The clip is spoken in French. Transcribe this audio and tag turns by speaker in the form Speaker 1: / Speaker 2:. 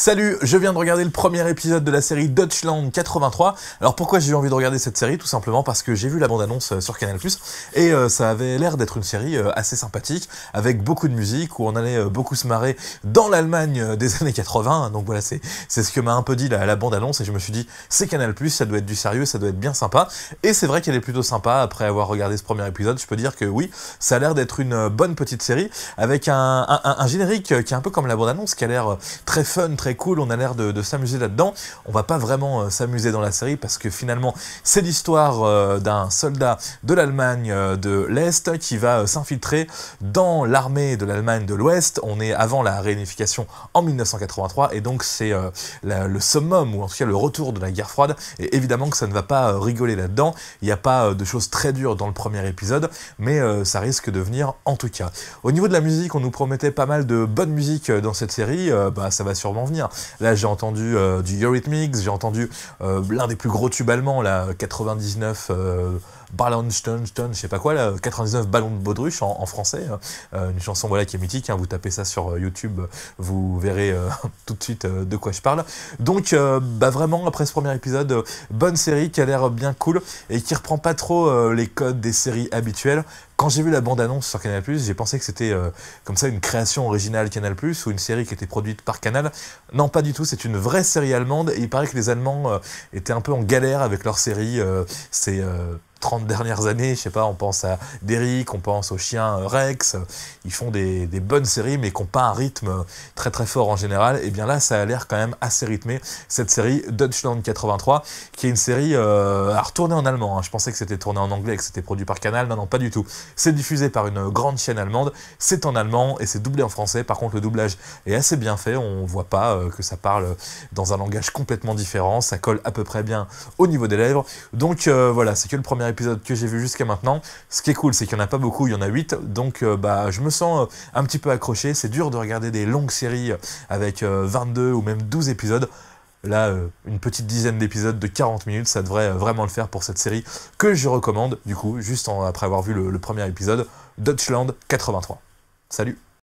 Speaker 1: Salut, je viens de regarder le premier épisode de la série Deutschland 83. Alors pourquoi j'ai eu envie de regarder cette série? Tout simplement parce que j'ai vu la bande-annonce sur Canal+, et ça avait l'air d'être une série assez sympathique, avec beaucoup de musique, où on allait beaucoup se marrer dans l'Allemagne des années 80. Donc voilà, c'est ce que m'a un peu dit la bande-annonce, et je me suis dit, c'est Canal+, ça doit être du sérieux, ça doit être bien sympa. Et c'est vrai qu'elle est plutôt sympa. Après avoir regardé ce premier épisode, je peux dire que oui, ça a l'air d'être une bonne petite série, avec un générique qui est un peu comme la bande-annonce, qui a l'air très fun, très cool. On a l'air de s'amuser là-dedans. On va pas vraiment s'amuser dans la série parce que finalement c'est l'histoire d'un soldat de l'Allemagne de l'Est qui va s'infiltrer dans l'armée de l'Allemagne de l'Ouest. On est avant la réunification en 1983 et donc c'est le summum, ou en tout cas le retour de la guerre froide, et évidemment que ça ne va pas rigoler là-dedans. Il n'y a pas de choses très dures dans le premier épisode, mais ça risque de venir en tout cas. Au niveau de la musique, on nous promettait pas mal de bonne musique dans cette série, ça va sûrement venir. Là, j'ai entendu du Eurythmics, j'ai entendu l'un des plus gros tubes allemands, là, 99 Ballonstein, je sais pas quoi, là, 99 ballons de baudruche en français, une chanson voilà, qui est mythique, hein, vous tapez ça sur YouTube, vous verrez tout de suite de quoi je parle. Donc vraiment, après ce premier épisode, bonne série qui a l'air bien cool et qui reprend pas trop les codes des séries habituelles. Quand j'ai vu la bande-annonce sur Canal+, j'ai pensé que c'était comme ça une création originale Canal+, ou une série qui était produite par Canal. Non, pas du tout, c'est une vraie série allemande, et il paraît que les Allemands étaient un peu en galère avec leur série ces 30 dernières années. Je sais pas, on pense à Derrick, on pense au chien Rex, ils font des bonnes séries mais qui n'ont pas un rythme très très fort en général. Et bien là, ça a l'air quand même assez rythmé, cette série Deutschland 83, qui est une série tournée en allemand, hein. Je pensais que c'était tourné en anglais et que c'était produit par Canal. Non, pas du tout. C'est diffusé par une grande chaîne allemande, c'est en allemand et c'est doublé en français. Par contre, le doublage est assez bien fait, on voit pas que ça parle dans un langage complètement différent, ça colle à peu près bien au niveau des lèvres. Donc voilà, c'est que le premier épisode que j'ai vu jusqu'à maintenant. Ce qui est cool, c'est qu'il n'y en a pas beaucoup, il y en a 8, donc je me sens un petit peu accroché. C'est dur de regarder des longues séries avec 22 ou même 12 épisodes. Là, une petite dizaine d'épisodes de 40 minutes, ça devrait vraiment le faire pour cette série que je recommande, du coup, juste après avoir vu le premier épisode, Deutschland 83. Salut!